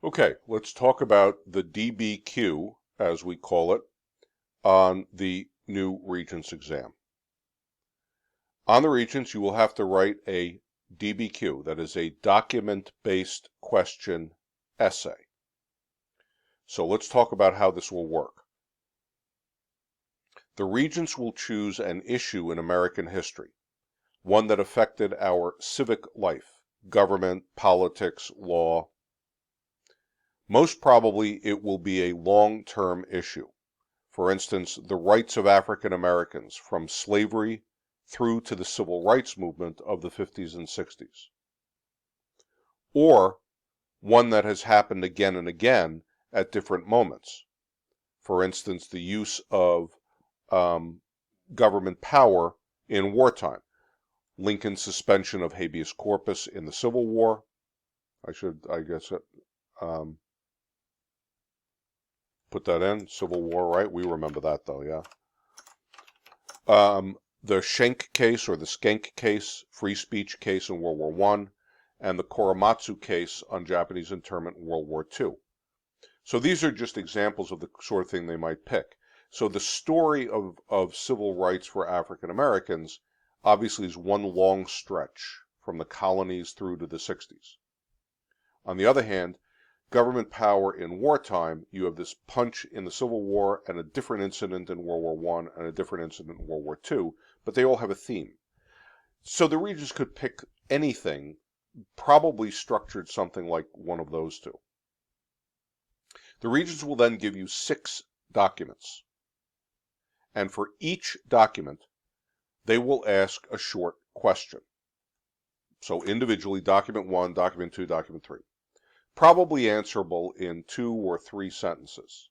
Okay, let's talk about the DBQ, as we call it, on the new Regents exam. On the Regents, you will have to write a DBQ, that is a document-based question essay. So let's talk about how this will work. The Regents will choose an issue in American history, one that affected our civic life, government, politics, law. Most probably it will be a long-term issue. For instance, the rights of African Americans from slavery through to the civil rights movement of the 50s and 60s. Or one that has happened again and again at different moments. For instance, the use of government power in wartime. Lincoln's suspension of habeas corpus in the Civil War. Put that in, Civil War, right? We remember that though, yeah. The Schenck case or the Schenck case, free speech case in World War I, and the Korematsu case on Japanese internment in World War II. So these are just examples of the sort of thing they might pick. So the story of civil rights for African Americans obviously is one long stretch from the colonies through to the 60s. On the other hand, government power in wartime, you have this punch in the Civil War and a different incident in World War I and a different incident in World War II, but they all have a theme. So the Regents could pick anything, probably structured something like one of those two. The Regents will then give you 6 documents. And for each document, they will ask a short question. So individually, document 1, document 2, document 3. Probably answerable in 2 or 3 sentences.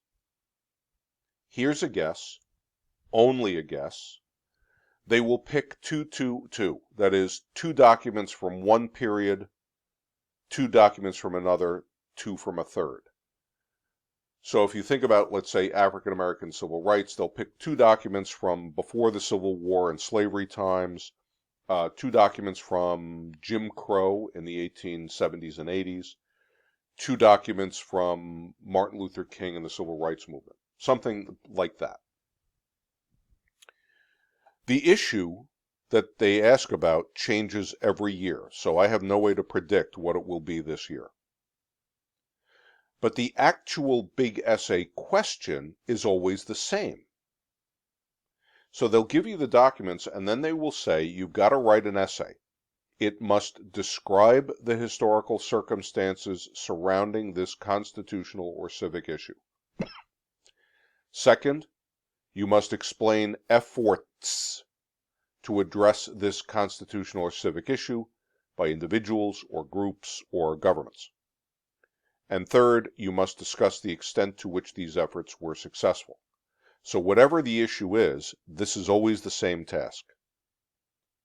Here's a guess, only a guess. They will pick 2, 2, 2. That is, 2 documents from one period, 2 documents from another, 2 from a third. So if you think about, let's say, African American civil rights, they'll pick 2 documents from before the Civil War and slavery times, 2 documents from Jim Crow in the 1870s and 80s, 2 documents from Martin Luther King and the Civil Rights Movement, something like that. The issue that they ask about changes every year, so I have no way to predict what it will be this year. But the actual big essay question is always the same. So they'll give you the documents and then they will say, you've got to write an essay. It must describe the historical circumstances surrounding this constitutional or civic issue. Second, you must explain efforts to address this constitutional or civic issue by individuals or groups or governments. And third, you must discuss the extent to which these efforts were successful. So whatever the issue is, this is always the same task.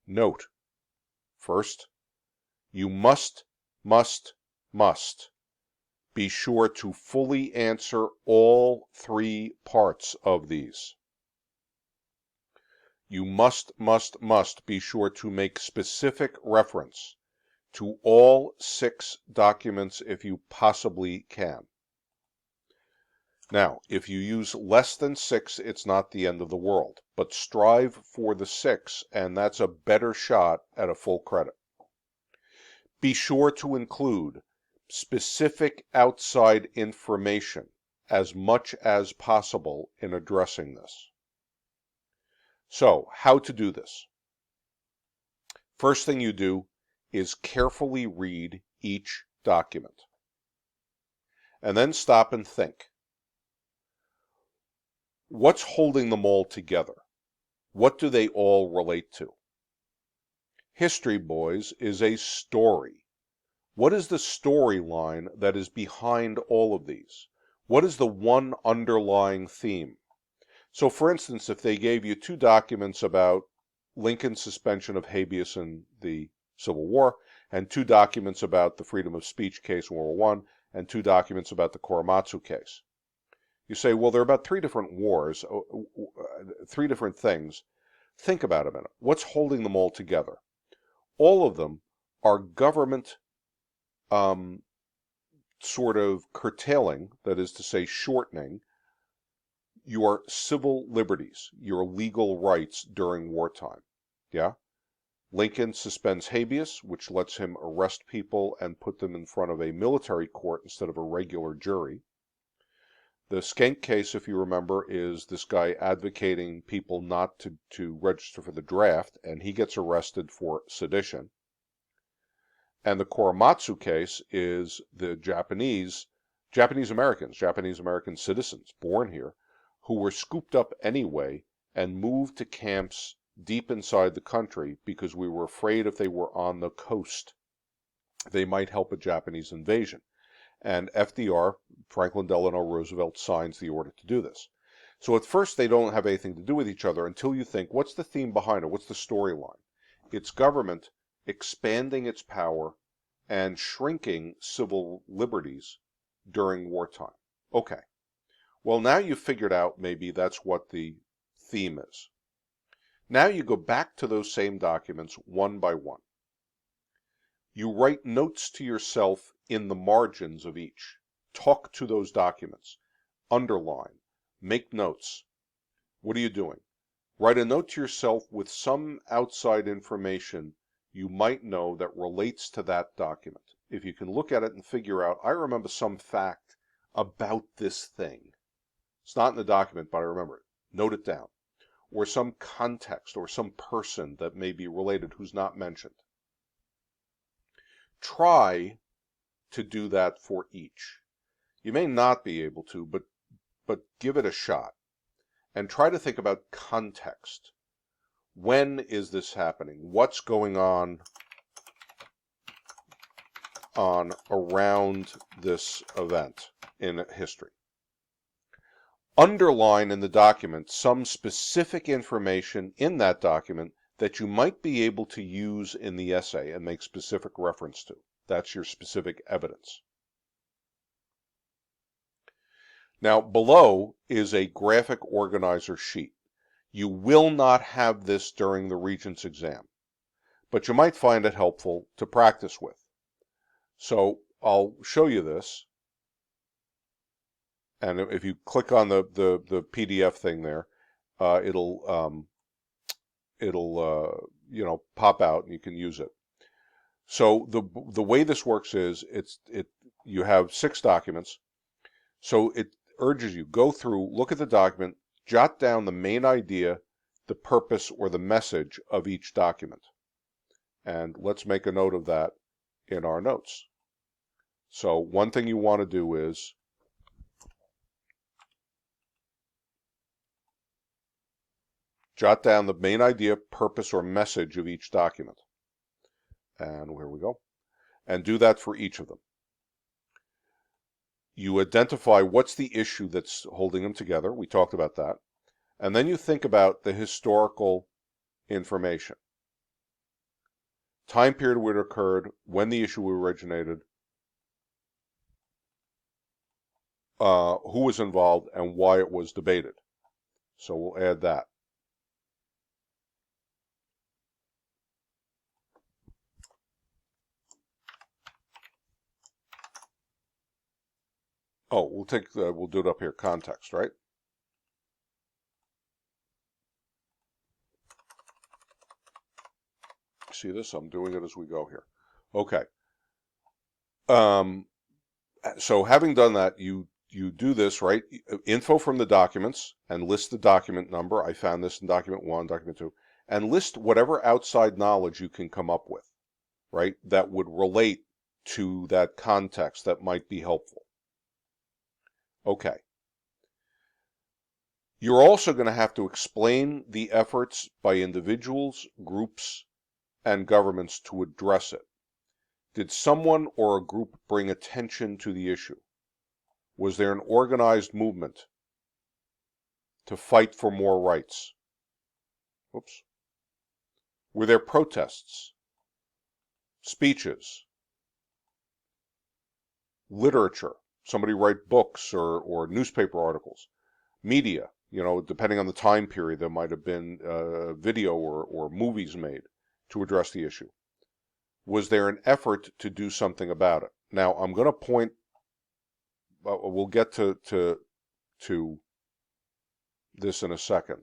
Note, first, you must be sure to fully answer all 3 parts of these. You must be sure to make specific reference to all 6 documents if you possibly can. Now, if you use less than 6, it's not the end of the world, but strive for the 6, and that's a better shot at a full credit. Be sure to include specific outside information as much as possible in addressing this. So, how to do this? First thing you do is carefully read each document. And then stop and think. What's holding them all together? What do they all relate to? History, boys, is a story. What is the storyline that is behind all of these? What is the one underlying theme? So, for instance, if they gave you 2 documents about Lincoln's suspension of habeas in the Civil War, and 2 documents about the freedom of speech case in World War I, and 2 documents about the Korematsu case. You say, well, they're about 3 different wars, 3 different things. Think about it a minute. What's holding them all together? All of them are government sort of curtailing, that is to say shortening, your civil liberties, your legal rights during wartime. Yeah? Lincoln suspends habeas, which lets him arrest people and put them in front of a military court instead of a regular jury. The Schenck case, if you remember, is this guy advocating people not to register for the draft, and he gets arrested for sedition. And the Korematsu case is the Japanese American citizens born here, who were scooped up anyway and moved to camps deep inside the country because we were afraid if they were on the coast, they might help a Japanese invasion. And FDR, Franklin Delano Roosevelt, signs the order to do this. So at first they don't have anything to do with each other until you think, what's the theme behind it? What's the storyline? It's government expanding its power and shrinking civil liberties during wartime. Okay. Well, now you've figured out maybe that's what the theme is. Now you go back to those same documents one by one. You write notes to yourself in the margins of each. Talk to those documents. Underline. Make notes. What are you doing? Write a note to yourself with some outside information you might know that relates to that document. If you can look at it and figure out, I remember some fact about this thing. It's not in the document, but I remember it. Note it down. Or some context or some person that may be related who's not mentioned. Try to do that for each. You may not be able to, but give it a shot. And try to think about context. When is this happening? What's going on around this event in history? Underline in the document some specific information in that document that you might be able to use in the essay and make specific reference to. That's your specific evidence. Now, below is a graphic organizer sheet. You will not have this during the Regents exam, but you might find it helpful to practice with. So I'll show you this. And if you click on the PDF thing there, it'll pop out and you can use it. So the way this works is you have 6 documents. So it urges you go through, look at the document, jot down the main idea, the purpose, or the message of each document. And let's make a note of that in our notes. So one thing you want to do is jot down the main idea, purpose, or message of each document. And here we go. And do that for each of them. You identify what's the issue that's holding them together. We talked about that. And then you think about the historical information. Time period where it occurred, when the issue originated, who was involved, and why it was debated. So we'll add that. Oh, we'll do it up here, context, right? See this? I'm doing it as we go here. Okay. So having done that, you do this, right? Info from the documents and list the document number. I found this in document 1, document 2, and list whatever outside knowledge you can come up with, right? That would relate to that context that might be helpful. Okay. You're also going to have to explain the efforts by individuals, groups, and governments to address it. Did someone or a group bring attention to the issue? Was there an organized movement to fight for more rights? Oops. Were there protests, speeches, literature? Somebody write books or newspaper articles, media, depending on the time period, there might have been video or movies made to address the issue. Was there an effort to do something about it? Now, I'm going to point we'll get to this in a second.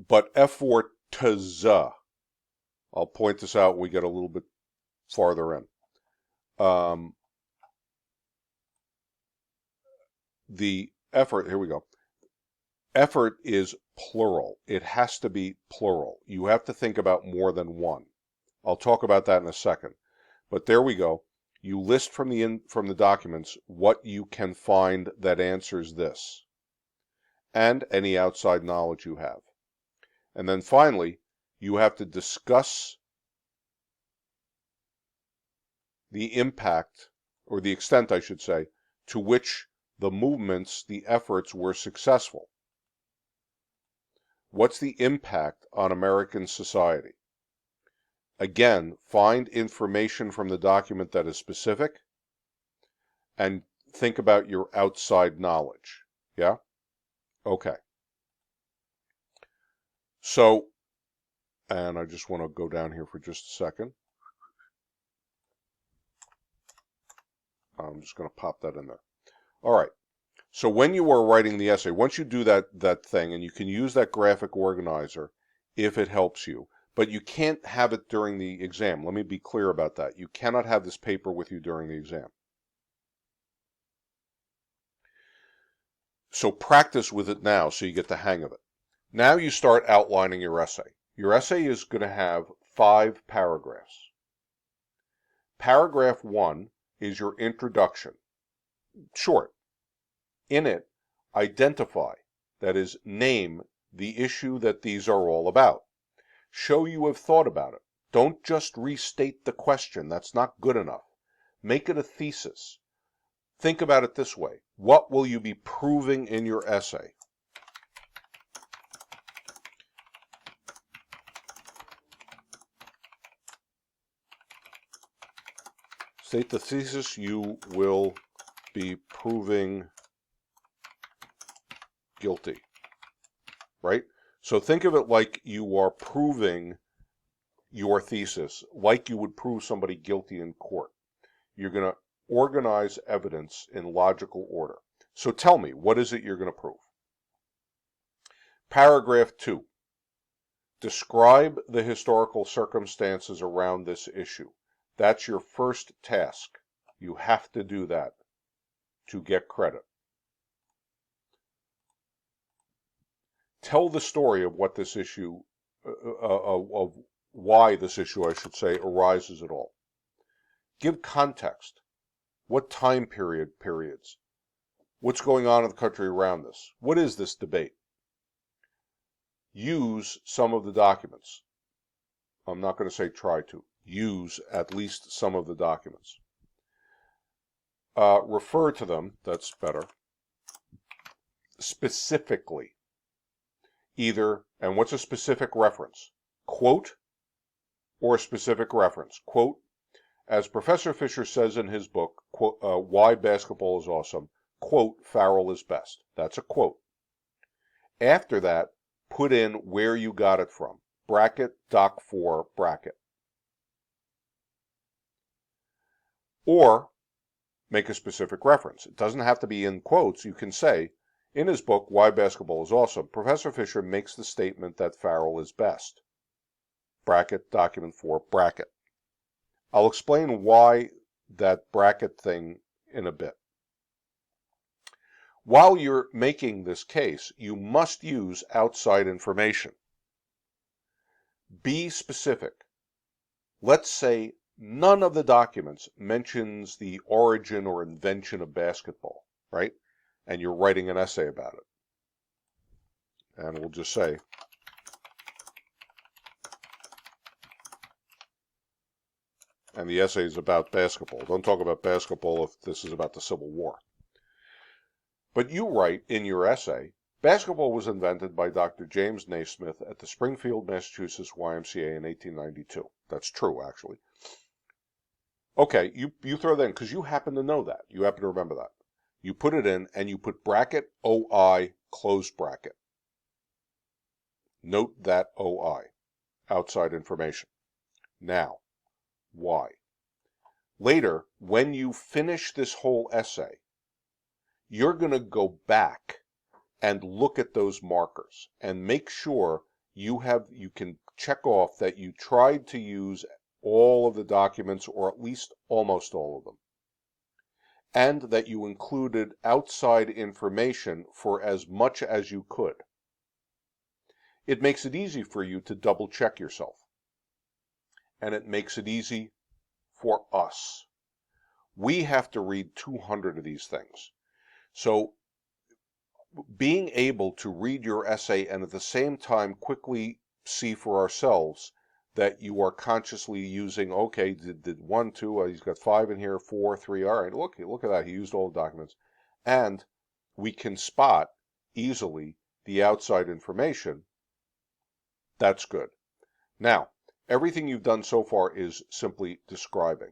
But F4 to Z, I'll point this out when we get a little bit farther in. The effort, here we go. Effort is plural. It has to be plural. You have to think about more than one. I'll talk about that in a second. But there we go. You list from the documents what you can find that answers this, and any outside knowledge you have. And then finally, you have to discuss the impact, or the extent, I should say, to which the movements, the efforts were successful. What's the impact on American society? Again, find information from the document that is specific and think about your outside knowledge. Yeah? Okay. So, and I just want to go down here for just a second. I'm just going to pop that in there. All right. So when you are writing the essay, once you do that thing, and you can use that graphic organizer if it helps you, but you can't have it during the exam. Let me be clear about that. You cannot have this paper with you during the exam. So practice with it now so you get the hang of it. Now you start outlining your essay. Your essay is going to have 5 paragraphs. Paragraph 1 is your introduction. Short. In it, identify, that is, name the issue that these are all about. Show you have thought about it. Don't just restate the question. That's not good enough. Make it a thesis. Think about it this way. What will you be proving in your essay? State the thesis you will be proving guilty, right? So think of it like you are proving your thesis, like you would prove somebody guilty in court. You're going to organize evidence in logical order. So tell me, what is it you're going to prove? Paragraph 2. Describe the historical circumstances around this issue. That's your first task. You have to do that to get credit. Tell the story of what this issue, of why this issue, I should say, arises at all. Give context. What time periods? What's going on in the country around this? What is this debate? Use some of the documents. I'm not going to say try to. Use at least some of the documents. Refer to them, that's better, specifically. Either, and what's a specific reference? Quote or a specific reference. Quote, as Professor Fisher says in his book, quote, Why Basketball is Awesome, quote, Farrell is best. That's a quote. After that, put in where you got it from. Bracket, Doc 4, bracket. Or make a specific reference. It doesn't have to be in quotes. You can say, in his book, Why Basketball is Awesome, Professor Fisher makes the statement that Farrell is best. Bracket, document 4, bracket. I'll explain why that bracket thing in a bit. While you're making this case, you must use outside information. Be specific. Let's say none of the documents mentions the origin or invention of basketball, right? And you're writing an essay about it. And we'll just say, and the essay is about basketball. Don't talk about basketball if this is about the Civil War. But you write in your essay, basketball was invented by Dr. James Naismith at the Springfield, Massachusetts YMCA in 1892. That's true, actually. Okay, you throw that in because you happen to know that. You happen to remember that. You put it in and you put bracket OI close bracket. Note that OI, outside information. Now, why? Later, when you finish this whole essay, you're going to go back and look at those markers and make sure you can check off that you tried to use all of the documents, or at least almost all of them, and that you included outside information for as much as you could. It makes it easy for you to double check yourself, and it makes it easy for us. We have to read 200 of these things. So being able to read your essay and at the same time quickly see for ourselves that you are consciously using, okay, did 1, 2, he's got 5 in here, 4, 3, all right, look at that, he used all the documents. And we can spot easily the outside information. That's good. Now, everything you've done so far is simply describing.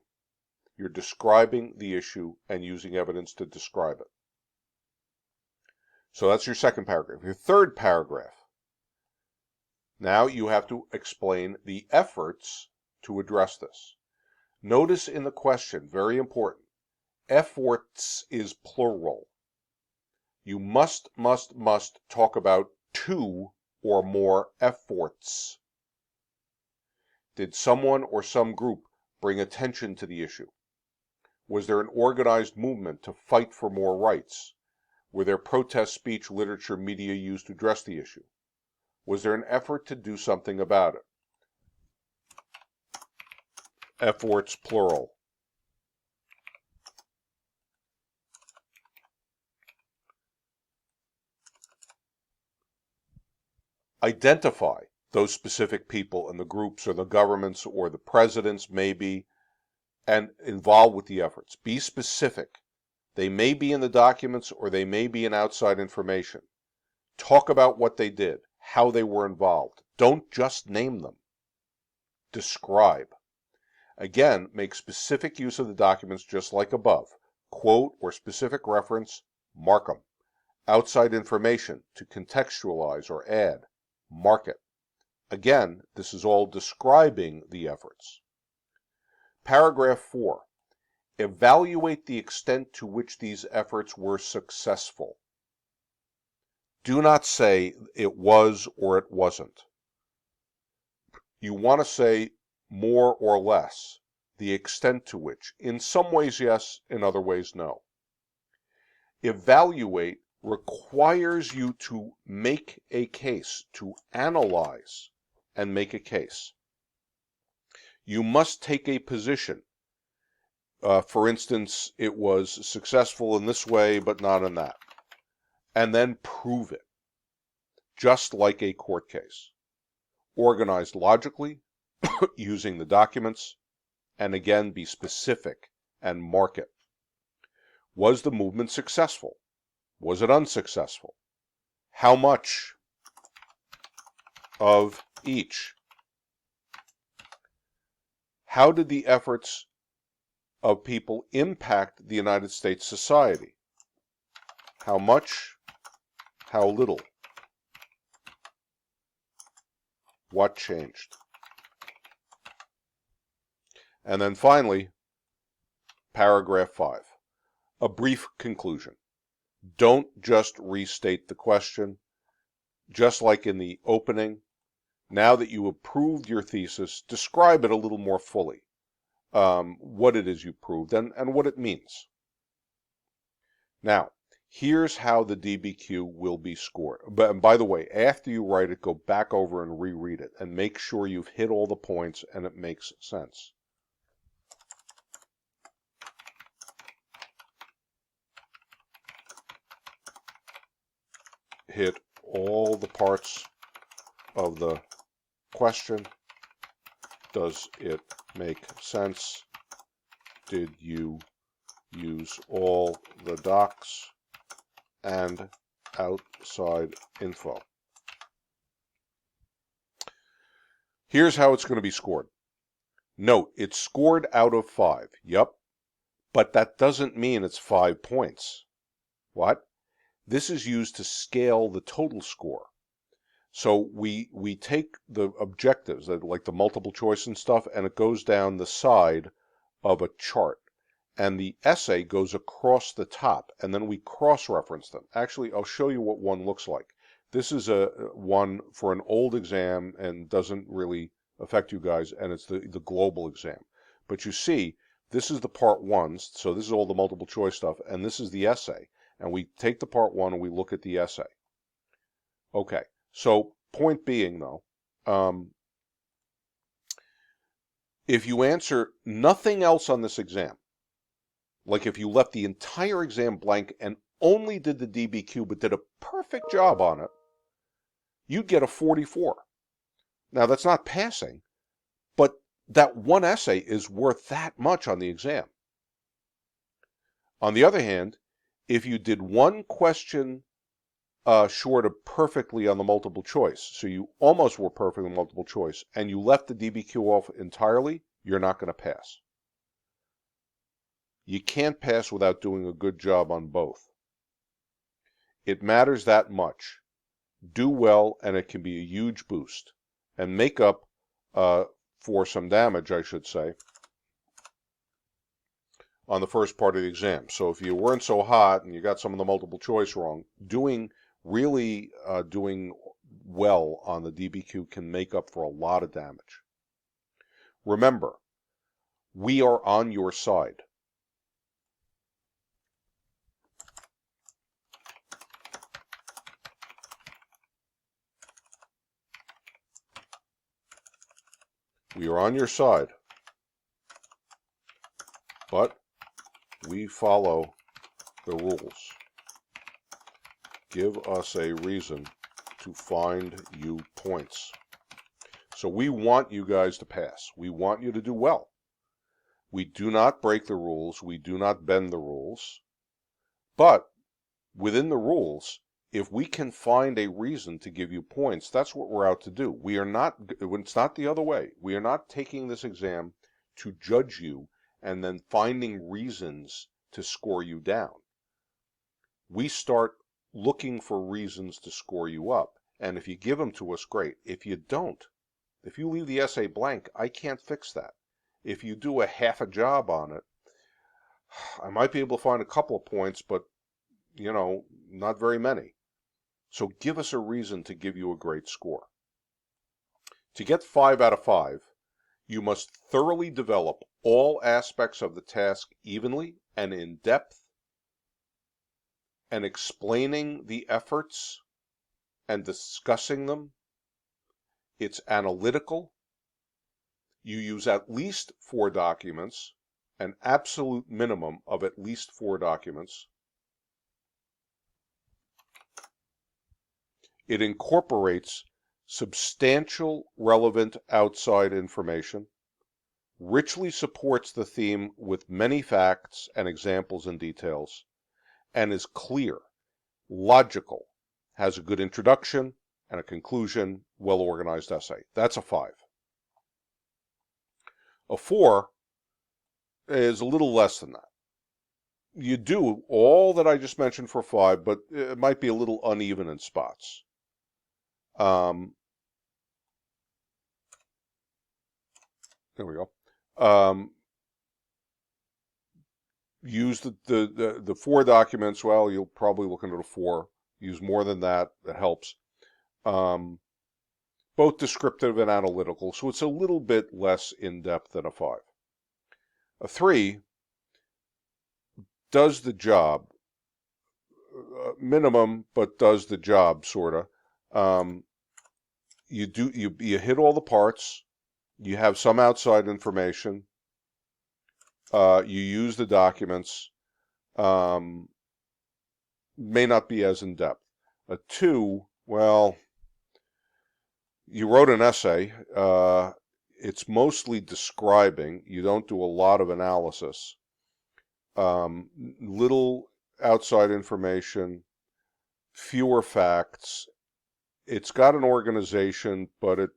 You're describing the issue and using evidence to describe it. So that's your second paragraph. Your third paragraph. Now you have to explain the efforts to address this. Notice in the question, very important, efforts is plural. You must talk about 2 or more efforts. Did someone or some group bring attention to the issue? Was there an organized movement to fight for more rights? Were there protest speech, literature, media used to address the issue? Was there an effort to do something about it? Efforts, plural. Identify those specific people and the groups or the governments or the presidents maybe, and involved with the efforts. Be specific. They may be in the documents or they may be in outside information. Talk about what they did, how they were involved. Don't just name them. Describe. Again, make specific use of the documents just like above. Quote or specific reference, mark them. Outside information, to contextualize or add, mark it. Again, this is all describing the efforts. Paragraph 4. Evaluate the extent to which these efforts were successful. Do not say it was or it wasn't. You want to say more or less, the extent to which. In some ways, yes, in other ways, no. Evaluate requires you to make a case, to analyze and make a case. You must take a position. For instance, it was successful in this way, but not in that. And then prove it, just like a court case. Organized logically, using the documents, and again, be specific and mark it. Was the movement successful? Was it unsuccessful? How much of each? How did the efforts of people impact the United States society? How much? How little? What changed? And then finally, paragraph 5, a brief conclusion. Don't just restate the question, just like in the opening. Now that you have proved your thesis, describe it a little more fully, what it is you proved and what it means. Now, here's how the DBQ will be scored. But by the way, after you write it, go back over and reread it and make sure you've hit all the points and it makes sense. Hit all the parts of the question. Does it make sense? Did you use all the docs and outside info? Here's how it's going to be scored. Note, it's scored out of 5. Yep. But that doesn't mean it's 5 points. What? This is used to scale the total score. So we take the objectives, like the multiple choice and stuff, and it goes down the side of a chart. And the essay goes across the top, and then we cross-reference them. Actually, I'll show you what one looks like. This is a one for an old exam and doesn't really affect you guys, and it's the global exam. But you see, this is the part one, so this is all the multiple choice stuff, and this is the essay. And we take the part one and we look at the essay. Okay, so point being though, if you answer nothing else on this exam, like if you left the entire exam blank and only did the DBQ but did a perfect job on it, you'd get a 44. Now that's not passing, but that one essay is worth that much on the exam. On the other hand, if you did one question short of perfectly on the multiple choice, so you almost were perfect on multiple choice, and you left the DBQ off entirely, you're not going to pass. You can't pass without doing a good job on both. It matters that much. Do well, and it can be a huge boost, and make up for some damage, I should say, on the first part of the exam. So if you weren't so hot and you got some of the multiple choice wrong, doing well on the DBQ can make up for a lot of damage. Remember, we are on your side. We are on your side, but we follow the rules. Give us a reason to find you points. So we want you guys to pass. We want you to do well. We do not break the rules. We do not bend the rules. But within the rules, if we can find a reason to give you points, that's what we're out to do. We are not, it's not the other way. We are not taking this exam to judge you and then finding reasons to score you down. We start looking for reasons to score you up. And if you give them to us, great. If you don't, if you leave the essay blank, I can't fix that. If you do a half a job on it, I might be able to find a couple of points, but, you know, not very many. So give us a reason to give you a great score. To get 5 out of 5, you must thoroughly develop all aspects of the task evenly and in depth, and explaining the efforts and discussing them. It's analytical. You use at least 4 documents, an absolute minimum of at least 4 documents. It incorporates substantial relevant outside information, richly supports the theme with many facts and examples and details, and is clear, logical, has a good introduction and a conclusion, well-organized essay. That's a 5. A 4 is a little less than that. You do all that I just mentioned for 5, but it might be a little uneven in spots. There we go. Use the 4 documents. Well, you'll probably look into the 4. Use more than that. That helps. Both descriptive and analytical, so it's a little bit less in-depth than a 5. A 3 does the job, minimum, but does the job, sort of. You hit all the parts. You have some outside information. You use the documents. May not be as in-depth. A 2, well, you wrote an essay. It's mostly describing. You don't do a lot of analysis. Little outside information, fewer facts. It's got an organization, but it's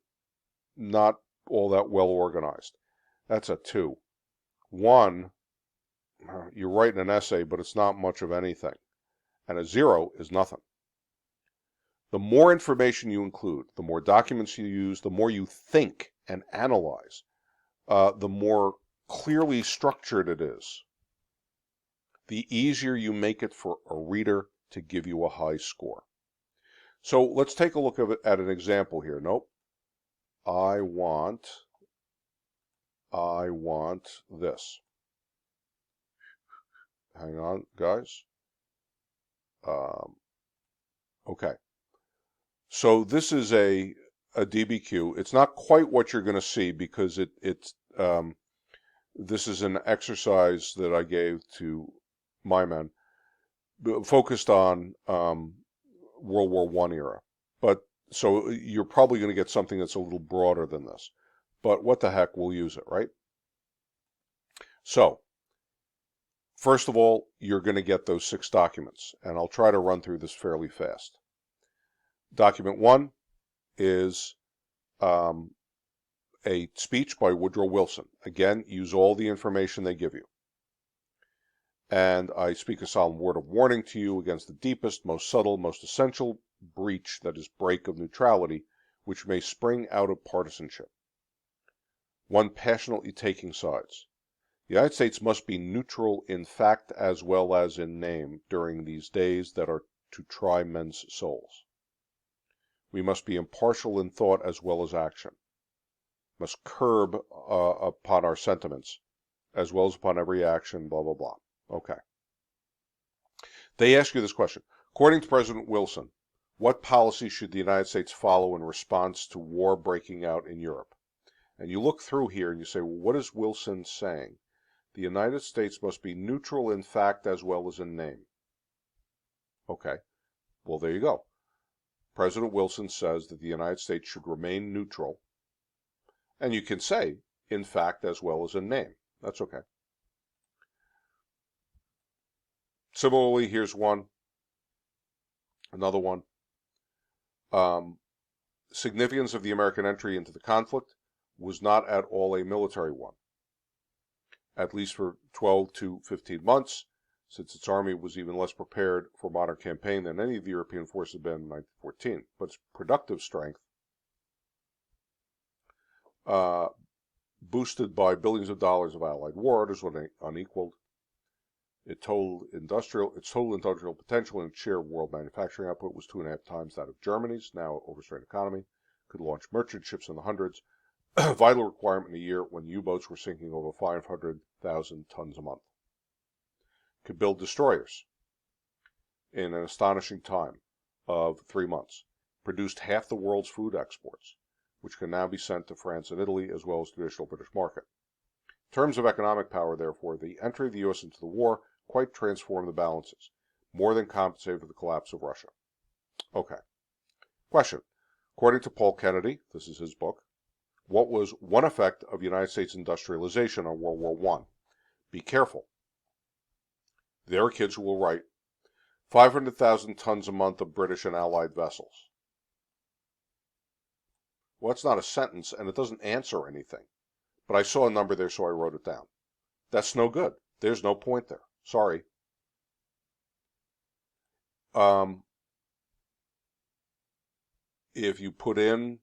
not all that well organized. That's a 2. 1, you're writing an essay, but it's not much of anything. And a 0 is nothing. The more information you include, the more documents you use, the more you think and analyze, the more clearly structured it is, the easier you make it for a reader to give you a high score. So let's take a look at an example here. Nope. I want this. Hang on, guys. Okay. So this is a DBQ. It's not quite what you're going to see because this is an exercise that I gave to my men, focused on World War I era. But so you're probably going to get something that's a little broader than this. But what the heck, we'll use it, right? So, first of all, you're going to get those 6 documents, and I'll try to run through this fairly fast. Document 1 is a speech by Woodrow Wilson. Again, use all the information they give you. And I speak a solemn word of warning to you against the deepest, most subtle, most essential breach, that is, break of neutrality, which may spring out of partisanship. 1 passionately taking sides. The United States must be neutral in fact as well as in name during these days that are to try men's souls. We must be impartial in thought as well as action. Must curb upon our sentiments as well as upon every action, blah, blah, blah. Okay. They ask you this question. According to President Wilson, what policy should the United States follow in response to war breaking out in Europe? And you look through here and you say, well, what is Wilson saying? The United States must be neutral in fact as well as in name. Okay. Well, there you go. President Wilson says that the United States should remain neutral. And you can say, in fact as well as in name. That's okay. Similarly, here's one. Another one. Significance of the American entry into the conflict was not at all a military one. At least for 12 to 15 months, since its army was even less prepared for modern campaign than any of the European forces had been in 1914. But its productive strength, boosted by billions of dollars of Allied war orders, was unequaled. Its total industrial potential and share of world manufacturing output was 2.5 times that of Germany's, now overstrained economy. Could launch merchant ships in the hundreds, a vital requirement in a year when U-boats were sinking over 500,000 tons a month. Could build destroyers in an astonishing time of 3 months. Produced half the world's food exports, which can now be sent to France and Italy as well as the traditional British market. In terms of economic power, therefore, the entry of the U.S. into the war quite transformed the balances, more than compensated for the collapse of Russia. Okay. Question. According to Paul Kennedy, this is his book, what was one effect of United States industrialization on World War I? Be careful. There are kids who will write 500,000 tons a month of British and Allied vessels. Well, that's not a sentence, and it doesn't answer anything. But I saw a number there, so I wrote it down. That's no good. There's no point there. Sorry. If you put in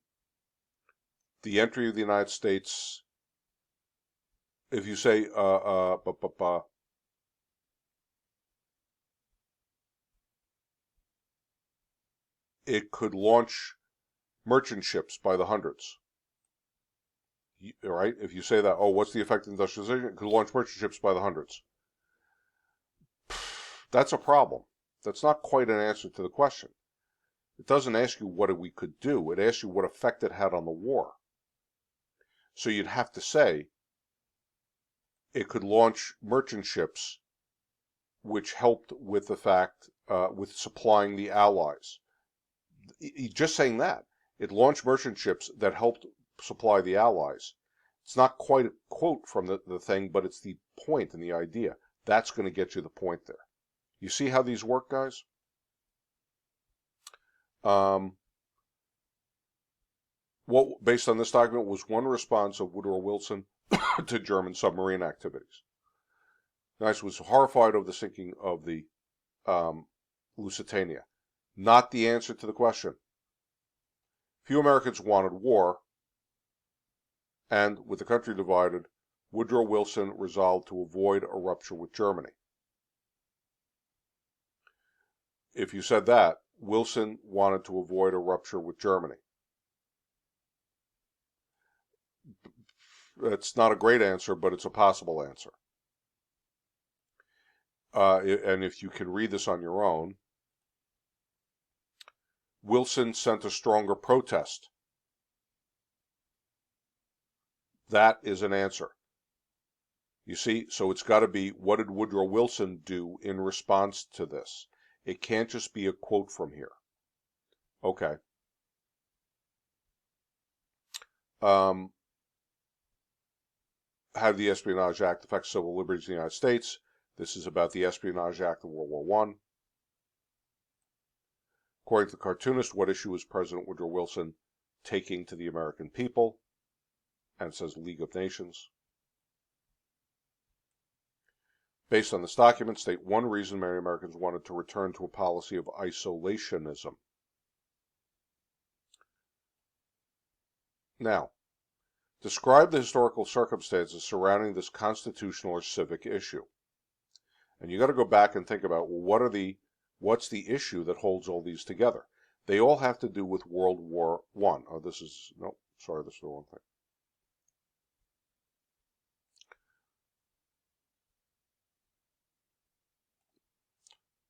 the entry of the United States, if you say, it could launch merchant ships by the hundreds. All right? If you say that, oh, what's the effect of industrialization? It could launch merchant ships by the hundreds. That's a problem. That's not quite an answer to the question. It doesn't ask you what we could do. It asks you what effect it had on the war. So you'd have to say it could launch merchant ships, which helped with the fact, with supplying the Allies. Just saying that. It launched merchant ships that helped supply the Allies. It's not quite a quote from the thing, but it's the point and the idea. That's going to get you the point there. You see how these work, guys? What, based on this document, was one response of Woodrow Wilson to German submarine activities. Nice was horrified over the sinking of the Lusitania. not the answer to the question. Few Americans wanted war, and with the country divided, Woodrow Wilson resolved to avoid a rupture with Germany. If you said that, Wilson wanted to avoid a rupture with Germany. It's not a great answer, but it's a possible answer. And if you can read this on your own, Wilson sent a stronger protest. That is an answer. You see, so it's got to be, what did Woodrow Wilson do in response to this? It can't just be a quote from here. Okay. How did the Espionage Act affect civil liberties in the United States? This is about the Espionage Act of World War I. According to the cartoonist, what issue is President Woodrow Wilson taking to the American people? And it says League of Nations. Based on this document, state one reason many Americans wanted to return to a policy of isolationism. Now, describe the historical circumstances surrounding this constitutional or civic issue. And you got to go back and think about, well, what's the issue that holds all these together? They all have to do with World War I. Oh, this is, no, sorry, this is the wrong thing.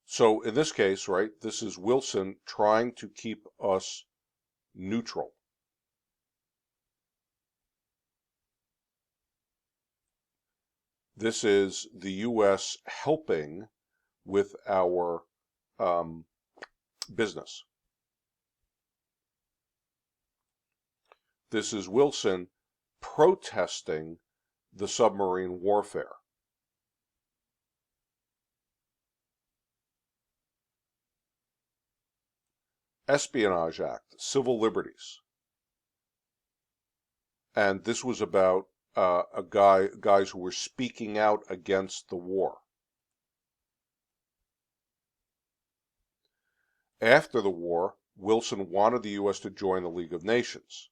So in this case, right, this is Wilson trying to keep us neutral. This is the U.S. helping with our business. This is Wilson protesting the submarine warfare. Espionage Act, civil liberties. And this was about guys who were speaking out against the war. After the war, Wilson wanted the U.S. to join the League of Nations,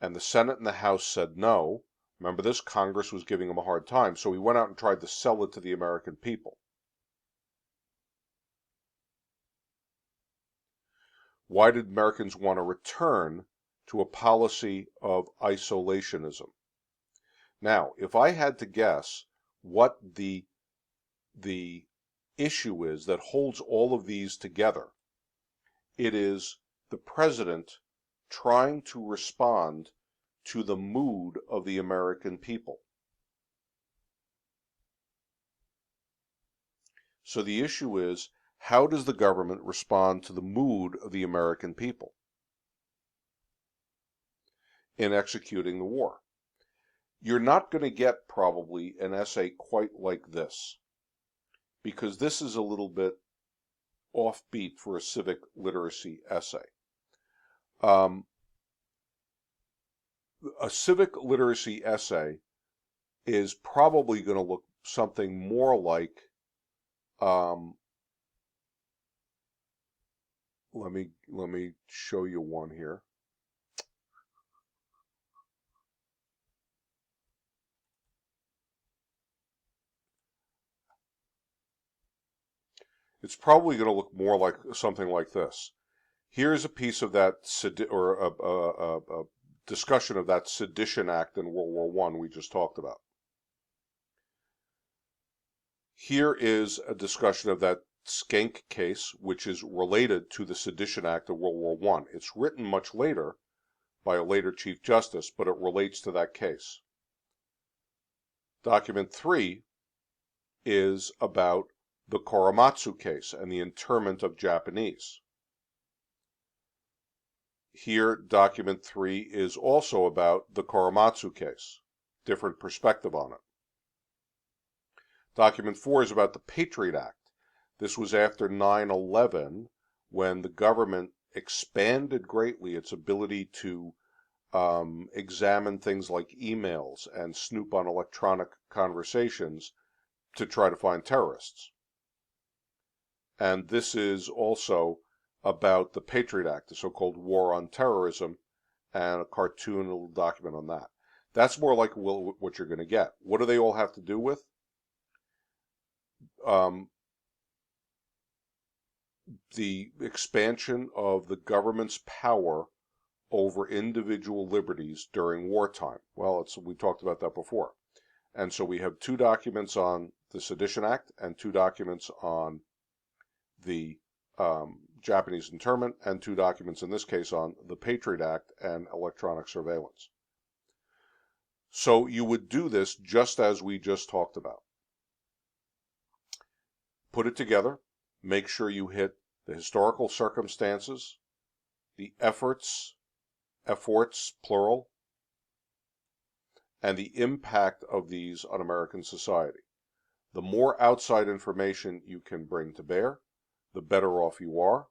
and the Senate and the House said no. Remember this? Congress was giving him a hard time, so he went out and tried to sell it to the American people. Why did Americans want to return to a policy of isolationism? Now, if I had to guess what the issue is that holds all of these together, it is the president trying to respond to the mood of the American people. So the issue is, how does the government respond to the mood of the American people in executing the war? You're not going to get probably an essay quite like this, because this is a little bit offbeat for a civic literacy essay. A civic literacy essay is probably going to look something more like, let me show you one here. It's probably going to look more like something like this. Here's a piece of that, or a discussion of that Sedition Act in World War I we just talked about. Here is a discussion of that Skank case, which is related to the Sedition Act of World War I. It's written much later by a later Chief Justice, but it relates to that case. Document 3 is about the Korematsu case and the internment of Japanese. Here, document 3 is also about the Korematsu case, different perspective on it. Document 4 is about the Patriot Act. This was after 9/11, when the government expanded greatly its ability to examine things like emails and snoop on electronic conversations to try to find terrorists. And this is also about the Patriot Act, the so-called War on Terrorism, and a cartoon, a little document on that. That's more like what you're going to get. What do they all have to do with? The expansion of the government's power over individual liberties during wartime. Well, we talked about that before. And so we have 2 documents on the Sedition Act and 2 documents on the Japanese internment, and 2 documents in this case on the Patriot Act and electronic surveillance. So you would do this just as we just talked about. Put it together, make sure you hit the historical circumstances, the efforts plural, and the impact of these on American society. The more outside information you can bring to bear, the better off you are.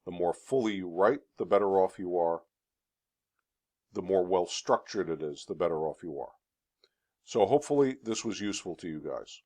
The more fully you write, the better off you are. The more well structured it is, the better off you are. So hopefully this was useful to you guys.